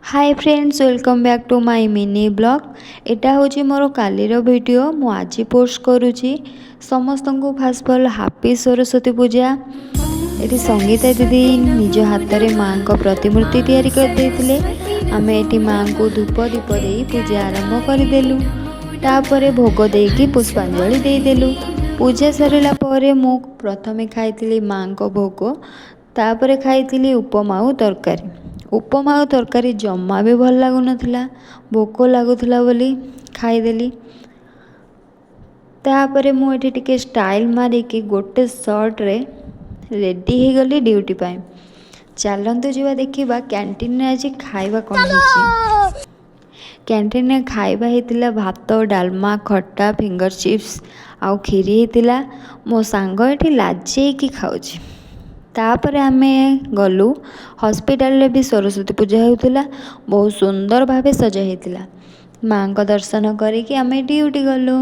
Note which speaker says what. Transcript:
Speaker 1: Hi friends, welcome back to my mini blog. एटा होची मोर कालीर video मु आज पोस्ट करुची। समस्त को फास्ट फॉल हैप्पी सरस्वती पूजा। एटी संगीता दीदी निज हाथ में माँ को प्रतिमूर्ति तैयारी कर देथिले। आमे एटी माँ को धूप दीप दे पूजा आरंभ करदेलु। तापरे भोग देकी पुष्पांजलि देदेलु। पूजा सरिला परे मु प्रथमे खाइथिली माँ को भोग, तापरे खाइथिली उपमा और तरकारी। उपमा और तरकारी जमा भी भल लगुनथिला, भोक लगुला बोली खाईदेली। तापरे मु एठी टिके स्टाइल मारिकी गोटे सर्ट रे रेडी हो गली ड्यूटी पाई। चलतु जीवा देखा कैंटीन रे आज खाइबा कौन होची। कैंटीन रे खाइबा हेतिला भात डालमा खट्टा फिंगर चिप्स आउ खीरी हेतिला। मो सांग एठी लाजे की खाउची। तापर आमे गलु हॉस्पिटल भी सरस्वती पूजा होता। बहुत सुंदर भावे सजा होता। माँ को दर्शन करिकी आमे ड्यूटी गलु।